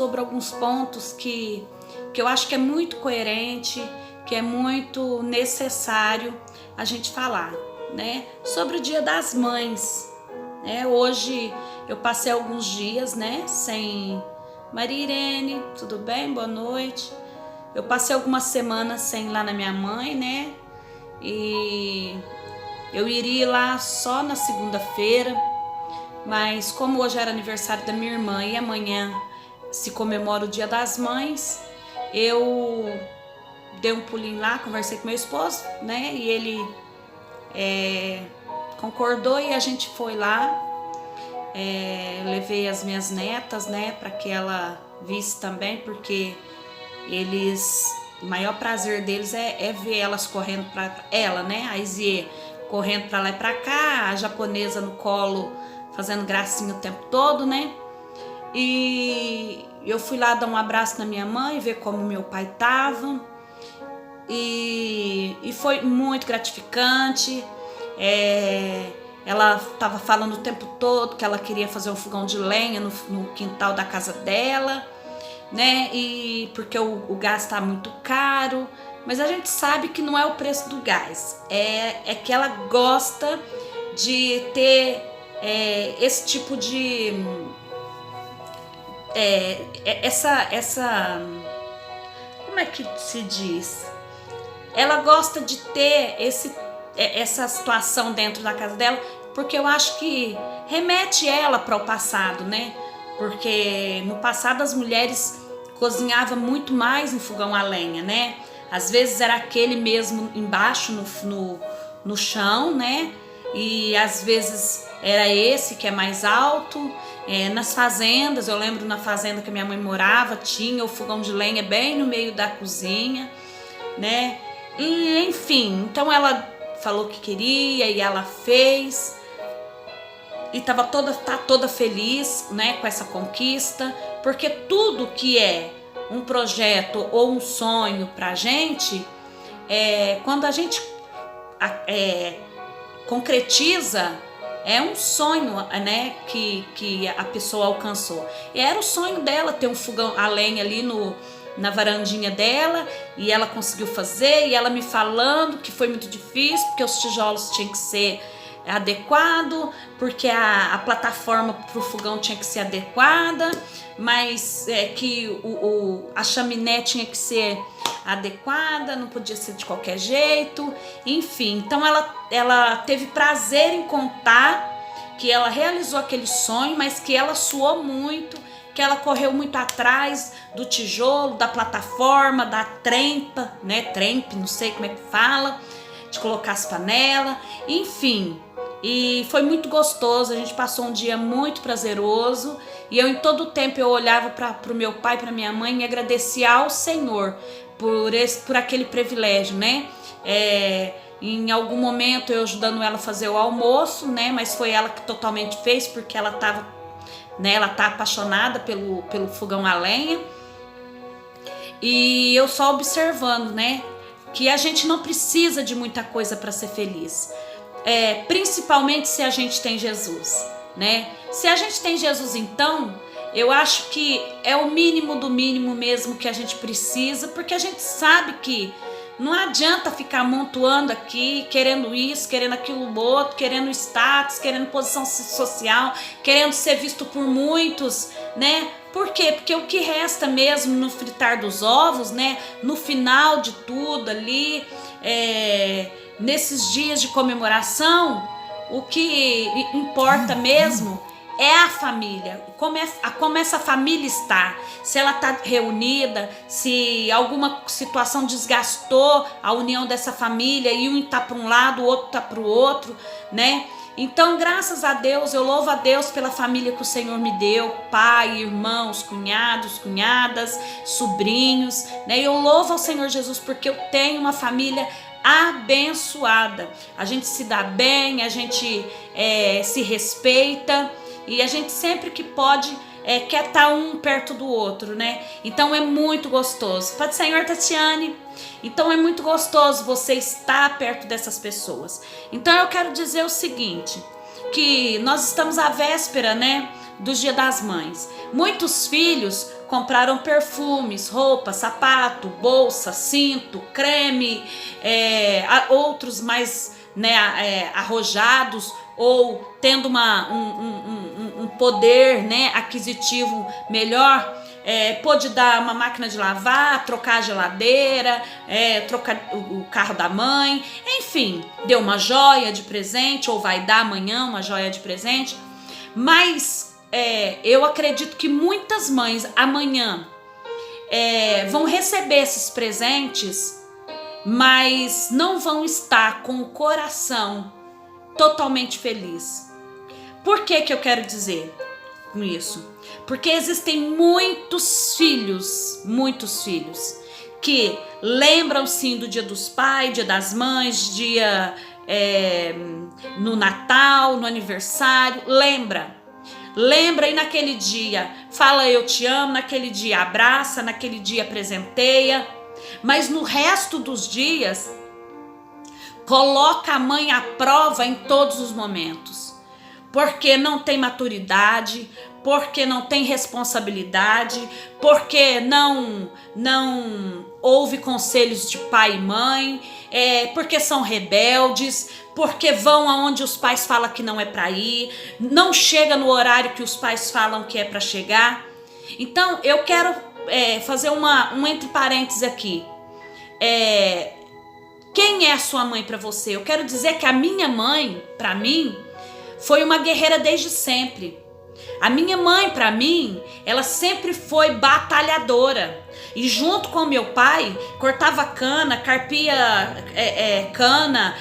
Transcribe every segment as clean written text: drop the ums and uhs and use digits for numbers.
sobre alguns pontos que eu acho que é muito coerente, que é muito necessário a gente falar, né? Sobre o Dia das Mães, né? Hoje eu passei alguns dias, né, sem Maria Irene, tudo bem? Boa noite. Eu passei algumas semanas sem ir lá na minha mãe, né? E eu iria lá só na segunda-feira, mas como hoje era aniversário da minha irmã e amanhã se comemora o Dia das Mães, eu dei um pulinho lá, conversei com meu esposo, né? E ele concordou e a gente foi lá. Levei as minhas netas, né, para que ela visse também, porque o maior prazer deles é ver elas correndo para ela, né, a Izie correndo para lá e para cá, a japonesa no colo fazendo gracinha o tempo todo, né? E eu fui lá dar um abraço na minha mãe, ver como meu pai tava, e foi muito gratificante. Ela estava falando o tempo todo que ela queria fazer um fogão de lenha no quintal da casa dela, né? E porque o gás está muito caro, mas a gente sabe que não é o preço do gás, é que ela gosta de ter esse tipo de essa como é que se diz? Ela gosta de ter essa situação dentro da casa dela, porque eu acho que remete ela para o passado, né? Porque no passado as mulheres cozinhavam muito mais em fogão a lenha, né? Às vezes era aquele mesmo embaixo no chão, né? E às vezes era esse que é mais alto. Nas fazendas, eu lembro na fazenda que minha mãe morava, tinha o fogão de lenha bem no meio da cozinha, né? E enfim, então ela falou que queria e ela fez e tá toda feliz, né, com essa conquista, porque tudo que é um projeto ou um sonho pra gente, quando a gente concretiza, é um sonho, né, que a pessoa alcançou. E era o sonho dela ter um fogão a lenha ali na varandinha dela, e ela conseguiu fazer, e ela me falando que foi muito difícil, porque os tijolos tinham que ser adequado, porque a plataforma para o fogão tinha que ser adequada, mas que a chaminé tinha que ser adequada, não podia ser de qualquer jeito, enfim. Então ela teve prazer em contar que ela realizou aquele sonho, mas que ela suou muito, que ela correu muito atrás do tijolo, da plataforma, da trempa, né? Trempe, não sei como é que fala, de colocar as panelas, enfim. E foi muito gostoso, a gente passou um dia muito prazeroso, e eu em todo o tempo eu olhava para o meu pai, para minha mãe, e agradecia ao Senhor por aquele privilégio, né? Em algum momento eu ajudando ela a fazer o almoço, né? Mas foi ela que totalmente fez, porque ela estava, né, ela tá apaixonada pelo fogão a lenha, e eu só observando, né, que a gente não precisa de muita coisa para ser feliz, principalmente se a gente tem Jesus, né? Se a gente tem Jesus, então eu acho que é o mínimo do mínimo mesmo que a gente precisa, porque a gente sabe que não adianta ficar amontoando aqui, querendo isso, querendo aquilo outro, querendo status, querendo posição social, querendo ser visto por muitos, né? Por quê? Porque o que resta mesmo no fritar dos ovos, né? No final de tudo ali, nesses dias de comemoração, o que importa mesmo é a família, como essa família está, se ela está reunida, se alguma situação desgastou a união dessa família e um está para um lado, o outro está para o outro, né? Então, graças a Deus, eu louvo a Deus pela família que o Senhor me deu, pai, irmãos, cunhados, cunhadas, sobrinhos, né? Eu louvo ao Senhor Jesus porque eu tenho uma família abençoada. A gente se dá bem, a gente se respeita, e a gente sempre que pode quer estar um perto do outro, né? Então é muito gostoso. Pode Senhor, Tatiane. Então é muito gostoso você estar perto dessas pessoas. Então eu quero dizer o seguinte, que nós estamos à véspera, né, do Dia das Mães, Muitos filhos compraram perfumes, roupa, sapato, bolsa, cinto, creme, outros mais, né, arrojados, ou tendo um poder, né, aquisitivo melhor, pôde dar uma máquina de lavar, trocar a geladeira, trocar o carro da mãe, enfim, deu uma joia de presente, ou vai dar amanhã uma joia de presente. Mas eu acredito que muitas mães amanhã vão receber esses presentes, mas não vão estar com o coração totalmente feliz. Por que eu quero dizer com isso? Porque existem muitos filhos que lembram sim do Dia dos Pais, Dia das Mães, no Natal, no aniversário, lembra e naquele dia fala eu te amo, naquele dia abraça, naquele dia presenteia, mas no resto dos dias coloca a mãe à prova em todos os momentos, porque não tem maturidade, porque não tem responsabilidade, porque não ouve conselhos de pai e mãe, porque são rebeldes, porque vão aonde os pais falam que não é para ir, não chega no horário que os pais falam que é para chegar. Então eu quero fazer um entre parênteses aqui. Quem é a sua mãe para você? Eu quero dizer que a minha mãe, para mim, foi uma guerreira desde sempre. A minha mãe, para mim, ela sempre foi batalhadora. E junto com meu pai, cortava cana, carpia cana,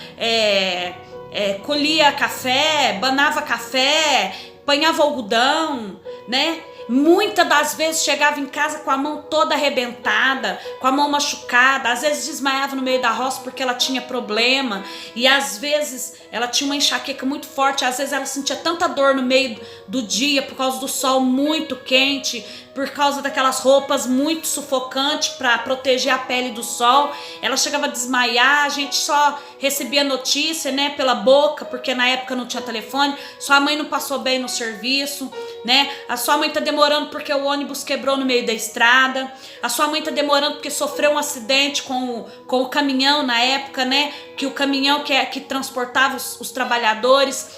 colhia café, banava café, apanhava algodão, né? Muitas das vezes chegava em casa com a mão toda arrebentada, com a mão machucada, às vezes desmaiava no meio da roça porque ela tinha problema, e às vezes ela tinha uma enxaqueca muito forte, às vezes ela sentia tanta dor no meio do dia por causa do sol muito quente, por causa daquelas roupas muito sufocantes para proteger a pele do sol. Ela chegava a desmaiar, a gente só recebia notícia, né, pela boca, porque na época não tinha telefone. Sua mãe não passou bem no serviço, né? A sua mãe tá demorando porque o ônibus quebrou no meio da estrada. A sua mãe tá demorando porque sofreu um acidente com o caminhão na época, né? Que o caminhão que transportava os trabalhadores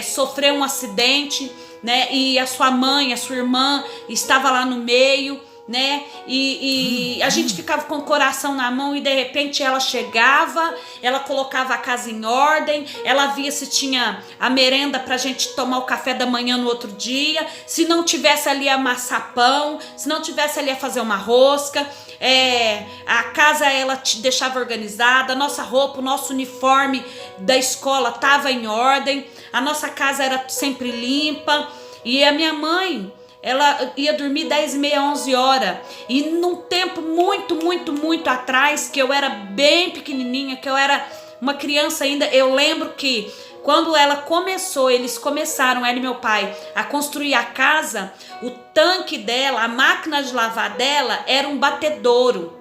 sofreu um acidente, né? E a sua mãe, a sua irmã estava lá no meio, né? E a gente ficava com o coração na mão e de repente ela chegava, ela colocava a casa em ordem, ela via se tinha a merenda pra gente tomar o café da manhã no outro dia, se não tivesse ali a amassar pão, se não tivesse ali a fazer uma rosca, a casa ela te deixava organizada, a nossa roupa, o nosso uniforme da escola estava em ordem, a nossa casa era sempre limpa. E a minha mãe, ela ia dormir 10h30, 11 horas. E num tempo muito atrás, que eu era bem pequenininha, que eu era uma criança ainda, eu lembro que quando eles começaram, ela e meu pai, a construir a casa, o tanque dela, a máquina de lavar dela era um batedouro,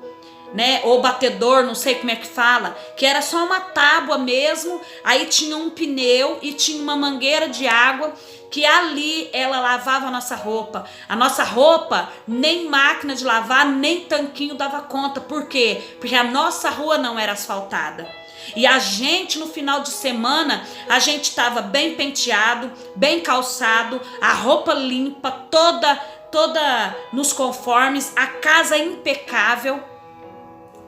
né? Ou batedor, não sei como é que fala, que era só uma tábua mesmo, aí tinha um pneu e tinha uma mangueira de água, que ali ela lavava a nossa roupa. A nossa roupa, nem máquina de lavar, nem tanquinho dava conta. Por quê? Porque a nossa rua não era asfaltada. E a gente, no final de semana, a gente estava bem penteado, bem calçado, a roupa limpa, toda nos conformes, a casa impecável.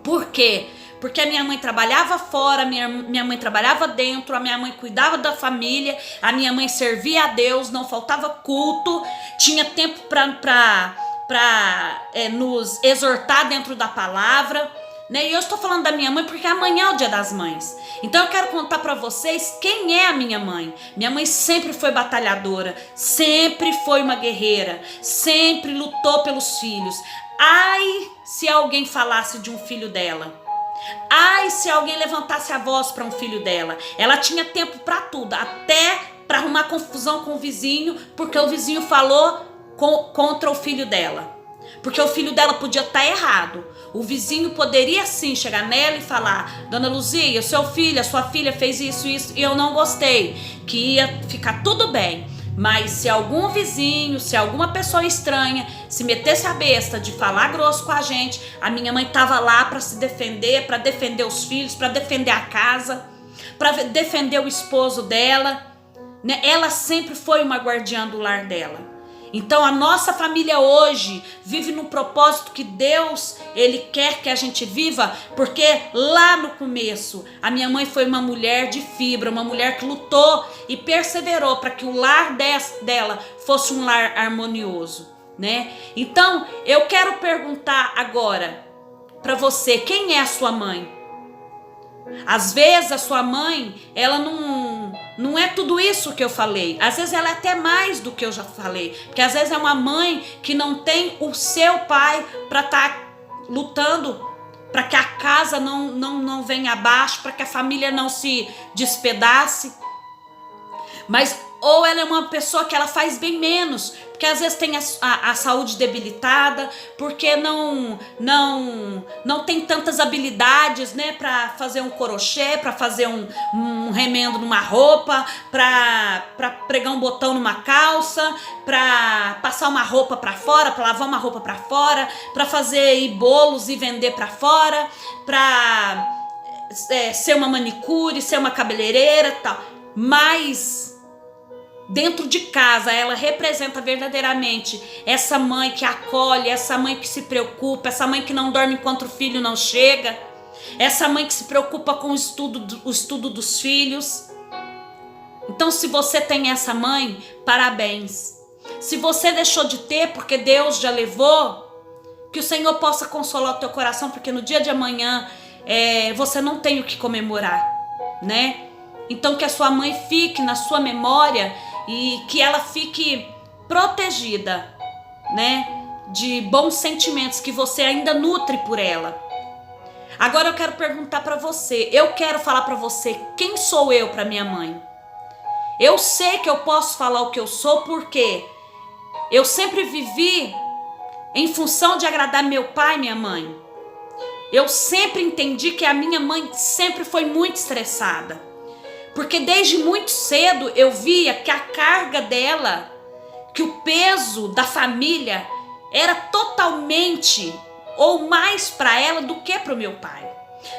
Por quê? Porque a minha mãe trabalhava fora, minha mãe trabalhava dentro, a minha mãe cuidava da família, a minha mãe servia a Deus, não faltava culto, tinha tempo para nos exortar dentro da palavra, né? E eu estou falando da minha mãe porque amanhã é o Dia das Mães. Então eu quero contar para vocês quem é a minha mãe. Minha mãe sempre foi batalhadora, sempre foi uma guerreira, sempre lutou pelos filhos. Ai, se alguém falasse de um filho dela. Ai, se alguém levantasse a voz para um filho dela. Ela tinha tempo para tudo, até para arrumar confusão com o vizinho, porque o vizinho falou contra o filho dela. Porque o filho dela podia estar errado. O vizinho poderia sim chegar nela e falar: Dona Luzia, seu filho, a sua filha fez isso, e eu não gostei. Que ia ficar tudo bem. Mas se algum vizinho, se alguma pessoa estranha se metesse a besta de falar grosso com a gente, a minha mãe estava lá para se defender, para defender os filhos, para defender a casa, para defender o esposo dela, né? Ela sempre foi uma guardiã do lar dela. Então a nossa família hoje vive no propósito que Deus, Ele quer que a gente viva, porque lá no começo a minha mãe foi uma mulher de fibra, uma mulher que lutou e perseverou para que o lar dela fosse um lar harmonioso, né? Então eu quero perguntar agora para você, quem é a sua mãe? Às vezes a sua mãe, ela não é tudo isso que eu falei. Às vezes ela é até mais do que eu já falei. Porque às vezes é uma mãe que não tem o seu pai para estar lutando para que a casa não venha abaixo, para que a família não se despedace. Mas ou ela é uma pessoa que ela faz bem menos, porque às vezes tem a saúde debilitada, porque não tem tantas habilidades, né, para fazer um crochê, para fazer um remendo numa roupa, para pregar um botão numa calça, para passar uma roupa para fora, para lavar uma roupa para fora, para fazer bolos e vender para fora, para ser uma manicure, ser uma cabeleireira, tal. Mas dentro de casa, ela representa verdadeiramente essa mãe que acolhe, essa mãe que se preocupa, essa mãe que não dorme enquanto o filho não chega, essa mãe que se preocupa com o estudo dos filhos. Então, se você tem essa mãe, parabéns. Se você deixou de ter porque Deus já levou, que o Senhor possa consolar o teu coração, porque no dia de amanhã você não tem o que comemorar, né? Então, que a sua mãe fique na sua memória e que ela fique protegida, né, de bons sentimentos que você ainda nutre por ela. Agora eu quero perguntar para você, eu quero falar para você, quem sou eu para minha mãe? Eu sei que eu posso falar o que eu sou porque eu sempre vivi em função de agradar meu pai e minha mãe. Eu sempre entendi que a minha mãe sempre foi muito estressada. Porque desde muito cedo eu via que a carga dela, que o peso da família era totalmente ou mais para ela do que para o meu pai.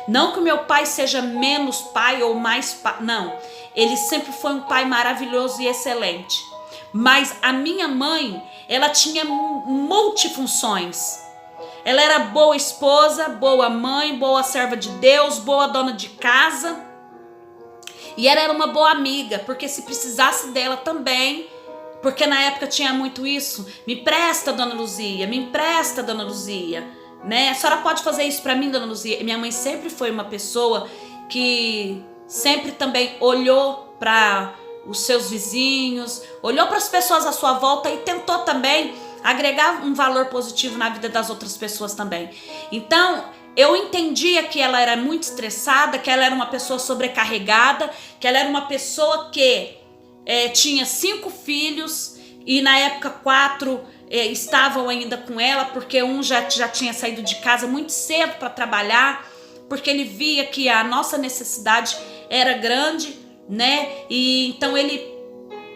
Não que o meu pai seja menos pai ou mais pai, não. Ele sempre foi um pai maravilhoso e excelente. Mas a minha mãe, ela tinha multifunções. Ela era boa esposa, boa mãe, boa serva de Deus, boa dona de casa. E ela era uma boa amiga, porque se precisasse dela também, porque na época tinha muito isso, me empresta, dona Luzia, me empresta, dona Luzia, né? A senhora pode fazer isso para mim, dona Luzia? E minha mãe sempre foi uma pessoa que sempre também olhou para os seus vizinhos, olhou para as pessoas à sua volta e tentou também agregar um valor positivo na vida das outras pessoas também. Então, eu entendia que ela era muito estressada, que ela era uma pessoa sobrecarregada, que ela era uma pessoa que tinha 5 filhos e na época 4 estavam ainda com ela, porque um já tinha saído de casa muito cedo para trabalhar, porque ele via que a nossa necessidade era grande, né? E então ele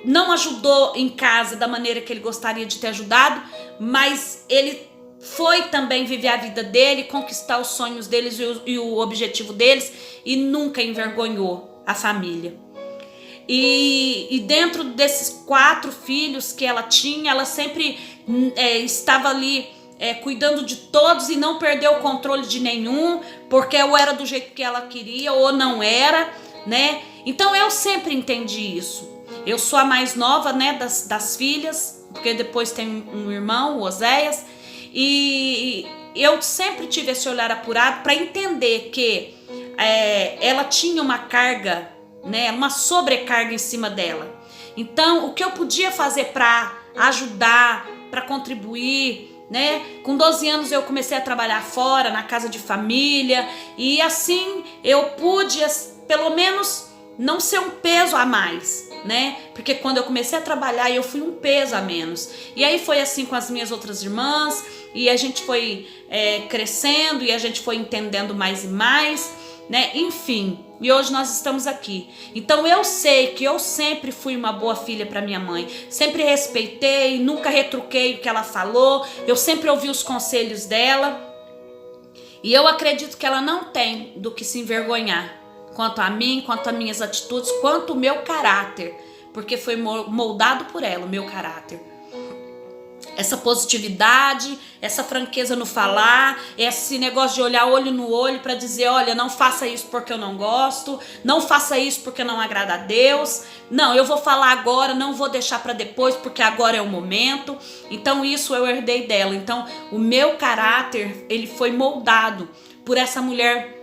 não ajudou em casa da maneira que ele gostaria de ter ajudado, mas ele foi também viver a vida dele, conquistar os sonhos deles e o objetivo deles, e nunca envergonhou a família. E dentro desses 4 filhos que ela tinha, ela sempre estava ali cuidando de todos e não perdeu o controle de nenhum, porque ou era do jeito que ela queria ou não era, né? Então eu sempre entendi isso. Eu sou a mais nova, né, das filhas, porque depois tem um irmão, o Oséias. E eu sempre tive esse olhar apurado para entender que ela tinha uma carga, né, uma sobrecarga em cima dela. Então, o que eu podia fazer para ajudar, para contribuir, né? Com 12 anos eu comecei a trabalhar fora, na casa de família, e assim eu pude, pelo menos, não ser um peso a mais, né? Porque quando eu comecei a trabalhar, eu fui um peso a menos. E aí foi assim com as minhas outras irmãs, e a gente foi crescendo, e a gente foi entendendo mais e mais, né? Enfim, e hoje nós estamos aqui. Então eu sei que eu sempre fui uma boa filha para minha mãe, sempre respeitei, nunca retruquei o que ela falou, eu sempre ouvi os conselhos dela, e eu acredito que ela não tem do que se envergonhar quanto a mim, quanto às minhas atitudes, quanto o meu caráter, porque foi moldado por ela o meu caráter. Essa positividade, essa franqueza no falar, esse negócio de olhar olho no olho para dizer, olha, não faça isso porque eu não gosto, não faça isso porque não agrada a Deus, não, eu vou falar agora, não vou deixar para depois porque agora é o momento. Então isso eu herdei dela. Então o meu caráter, ele foi moldado por essa mulher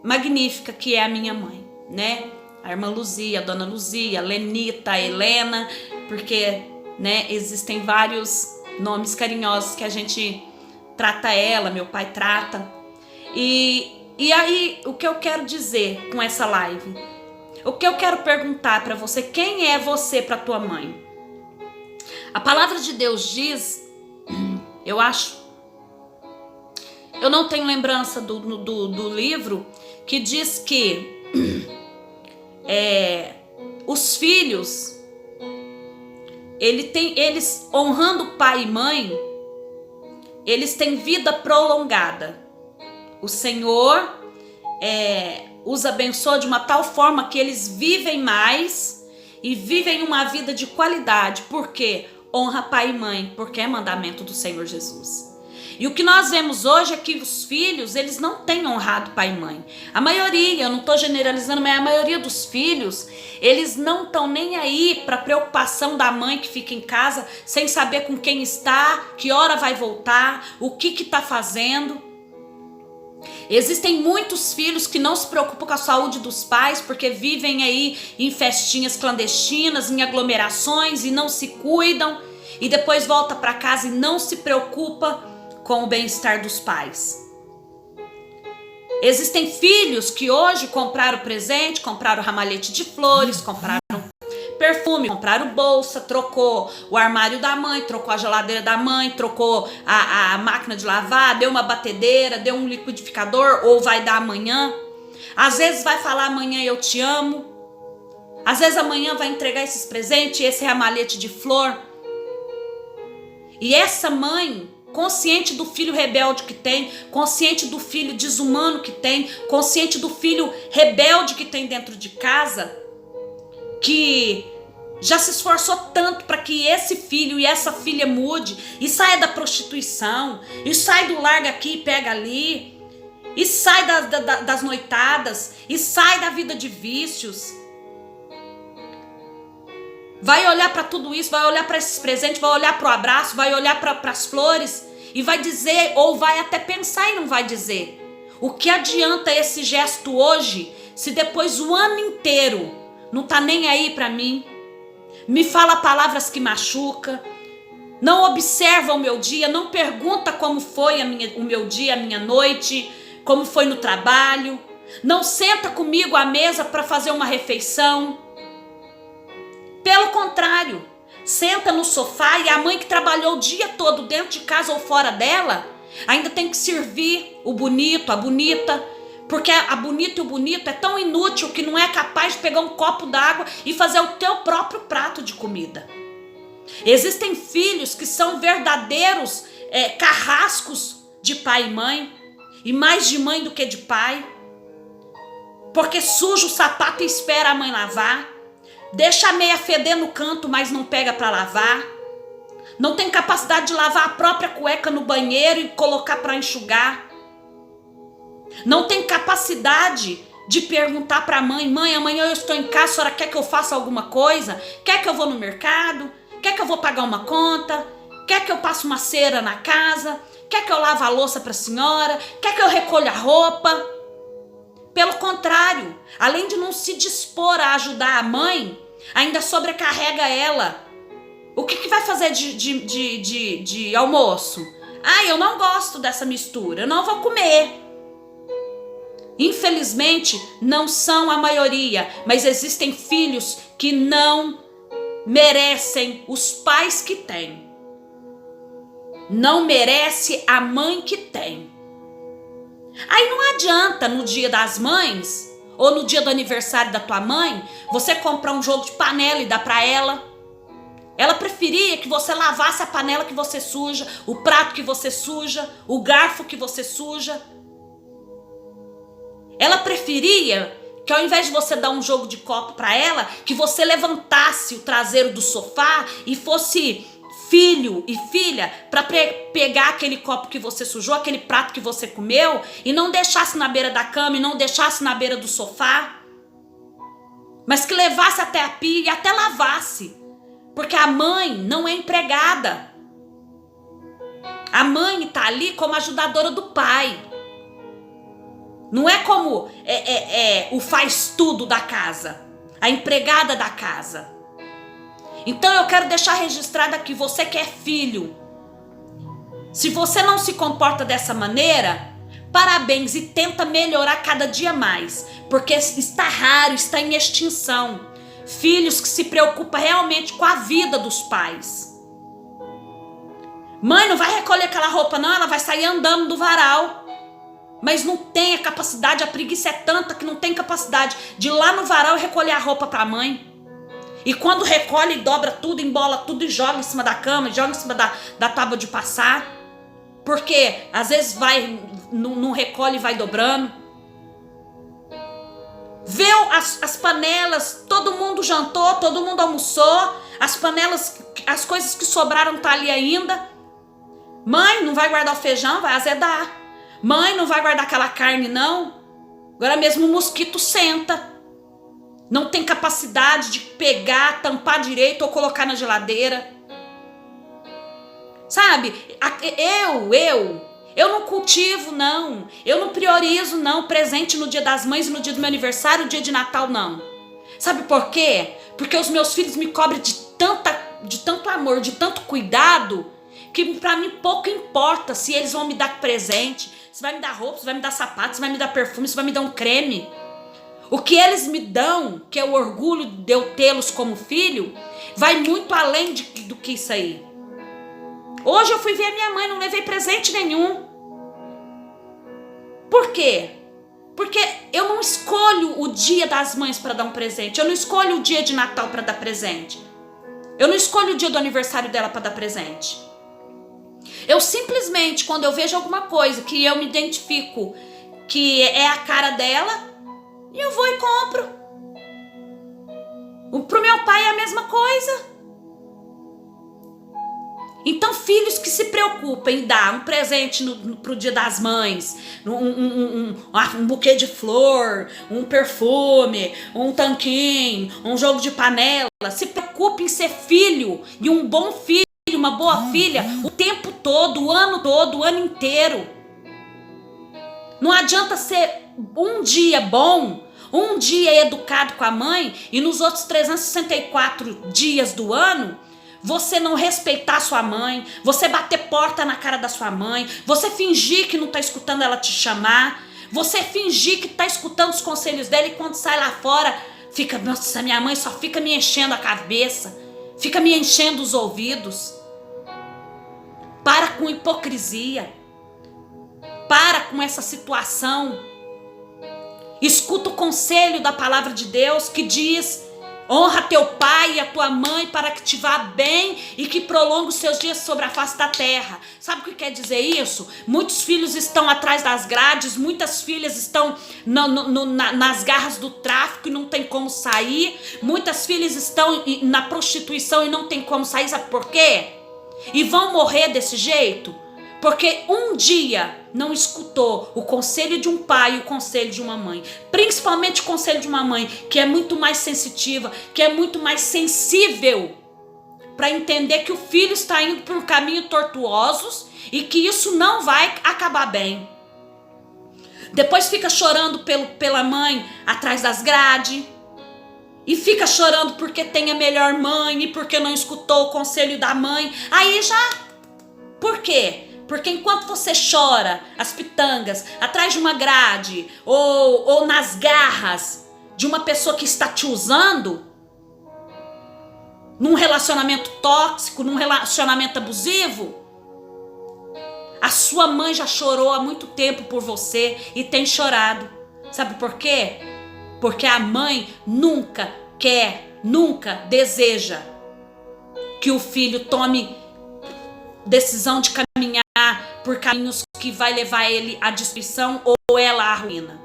magnífica que é a minha mãe, né? A irmã Luzia, a dona Luzia, a Lenita, a Helena, porque, né, existem vários nomes carinhosos que a gente trata ela, meu pai trata. E aí, o que eu quero dizer com essa live? O que eu quero perguntar para você, quem é você para tua mãe? A palavra de Deus diz, eu acho, eu não tenho lembrança do livro, que diz que os filhos, eles honrando pai e mãe, eles têm vida prolongada. O Senhor os abençoa de uma tal forma que eles vivem mais e vivem uma vida de qualidade. Por quê? Honra pai e mãe, porque é mandamento do Senhor Jesus. E o que nós vemos hoje é que os filhos, eles não têm honrado pai e mãe. A maioria, eu não estou generalizando, mas a maioria dos filhos, eles não estão nem aí para a preocupação da mãe que fica em casa, sem saber com quem está, que hora vai voltar, o que está fazendo. Existem muitos filhos que não se preocupam com a saúde dos pais, porque vivem aí em festinhas clandestinas, em aglomerações e não se cuidam, e depois volta para casa e não se preocupa com o bem-estar dos pais. Existem filhos que hoje compraram presente, compraram ramalhete de flores, compraram perfume, compraram bolsa, trocou o armário da mãe, trocou a geladeira da mãe, trocou a máquina de lavar, deu uma batedeira, deu um liquidificador, ou vai dar amanhã. Às vezes vai falar amanhã eu te amo. Às vezes amanhã vai entregar esses presentes, esse ramalhete de flor. E essa mãe, consciente do filho rebelde que tem, consciente do filho desumano que tem, consciente do filho rebelde que tem dentro de casa, que já se esforçou tanto para que esse filho e essa filha mude e saia da prostituição, e sai do larga aqui e pega ali, e sai das noitadas, e sai da vida de vícios. Vai olhar para tudo isso, vai olhar para esses presentes, vai olhar para o abraço, vai olhar para as flores e vai dizer, ou vai até pensar e não vai dizer. O que adianta esse gesto hoje se depois o ano inteiro não tá nem aí para mim? Me fala palavras que machucam, não observa o meu dia, não pergunta como foi o meu dia, a minha noite, como foi no trabalho, não senta comigo à mesa para fazer uma refeição. Pelo contrário, senta no sofá e a mãe que trabalhou o dia todo dentro de casa ou fora dela, ainda tem que servir o bonito, a bonita, porque a bonita e o bonito é tão inútil que não é capaz de pegar um copo d'água e fazer o teu próprio prato de comida. Existem filhos que são verdadeiros carrascos de pai e mãe, e mais de mãe do que de pai, porque suja o sapato e espera a mãe lavar, deixa a meia feder no canto, mas não pega para lavar, não tem capacidade de lavar a própria cueca no banheiro e colocar para enxugar, não tem capacidade de perguntar para a mãe, amanhã eu estou em casa, a senhora quer que eu faça alguma coisa? Quer que eu vou no mercado? Quer que eu vou pagar uma conta? Quer que eu passe uma cera na casa? Quer que eu lave a louça para a senhora? Quer que eu recolha a roupa? Pelo contrário, além de não se dispor a ajudar a mãe, ainda sobrecarrega ela. O que vai fazer de almoço? Eu não gosto dessa mistura, eu não vou comer. Infelizmente, não são a maioria, mas existem filhos que não merecem os pais que têm. Não merece a mãe que tem. Aí não adianta no dia das mães ou no dia do aniversário da tua mãe você comprar um jogo de panela e dar para ela. Ela preferia que você lavasse a panela que você suja, o prato que você suja, o garfo que você suja. Ela preferia que ao invés de você dar um jogo de copo para ela, que você levantasse o traseiro do sofá e fosse filho e filha para pegar aquele copo que você sujou, aquele prato que você comeu e não deixasse na beira da cama e não deixasse na beira do sofá, mas que levasse até a pia e até lavasse, porque a mãe não é empregada. A mãe está ali como ajudadora do pai. Não é como o faz tudo da casa, a empregada da casa. Então eu quero deixar registrado aqui, você que é filho, se você não se comporta dessa maneira, parabéns e tenta melhorar cada dia mais, porque está raro, está em extinção, filhos que se preocupam realmente com a vida dos pais. Mãe, não vai recolher aquela roupa não, ela vai sair andando do varal, mas não tem a capacidade, a preguiça é tanta que não tem capacidade de ir lá no varal e recolher a roupa para a mãe. E quando recolhe, dobra tudo, embola tudo e joga em cima da cama, joga em cima da tábua de passar. Porque às vezes vai, não recolhe e vai dobrando. Vê as panelas, todo mundo jantou, todo mundo almoçou. As panelas, as coisas que sobraram tá ali ainda. Mãe, não vai guardar o feijão, vai azedar. Mãe, não vai guardar aquela carne não. Agora mesmo o mosquito senta. Não tem capacidade de pegar, tampar direito ou colocar na geladeira. Sabe? Eu não cultivo, não. Eu não priorizo, não. Presente no dia das mães, no dia do meu aniversário, no dia de Natal, não. Sabe por quê? Porque os meus filhos me cobrem de tanto amor, de tanto cuidado, que pra mim pouco importa se eles vão me dar presente, se vai me dar roupa, se vai me dar sapato, se vai me dar perfume, se vai me dar um creme. O que eles me dão, que é o orgulho de eu tê-los como filho, vai muito além do que isso aí. Hoje eu fui ver a minha mãe, não levei presente nenhum. Por quê? Porque eu não escolho o dia das mães para dar um presente. Eu não escolho o dia de Natal para dar presente. Eu não escolho o dia do aniversário dela para dar presente. Eu simplesmente, quando eu vejo alguma coisa que eu me identifico que é a cara dela, eu vou e compro. Pro meu pai é a mesma coisa. Então, filhos que se preocupem em dar um presente pro dia das mães, um buquê de flor, um perfume, um tanquinho, um jogo de panela, se preocupem em ser filho e um bom filho, uma boa filha, o tempo todo, o ano inteiro. Não adianta ser um dia bom, um dia educado com a mãe e nos outros 364 dias do ano você não respeitar sua mãe, você bater porta na cara da sua mãe, você fingir que não está escutando ela te chamar, você fingir que está escutando os conselhos dela e quando sai lá fora fica, nossa, minha mãe só fica me enchendo a cabeça, fica me enchendo os ouvidos. Para com hipocrisia, para com essa situação. Escuta o conselho da palavra de Deus que diz: honra teu pai e a tua mãe para que te vá bem e que prolongue os seus dias sobre a face da terra. Sabe o que quer dizer isso? Muitos filhos estão atrás das grades, muitas filhas estão nas garras do tráfico e não tem como sair. Muitas filhas estão na prostituição e não tem como sair. Sabe por quê? E vão morrer desse jeito? Porque um dia não escutou o conselho de um pai e o conselho de uma mãe. Principalmente o conselho de uma mãe, que é muito mais sensitiva, que é muito mais sensível para entender que o filho está indo por caminhos tortuosos e que isso não vai acabar bem. Depois fica chorando pela mãe atrás das grades. E fica chorando porque tem a melhor mãe e porque não escutou o conselho da mãe. Aí já... Por quê? Porque enquanto você chora as pitangas atrás de uma grade ou nas garras de uma pessoa que está te usando, num relacionamento tóxico, num relacionamento abusivo, A sua mãe já chorou há muito tempo por você e tem chorado. Sabe por quê? Porque a mãe nunca quer, nunca deseja que o filho tome decisão de caminhar por caminhos que vai levar ele à destruição ou ela à ruína.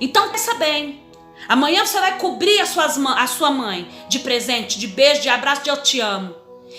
Então pensa bem. Amanhã você vai cobrir a sua mãe de presente, de beijo, de abraço, de eu te amo.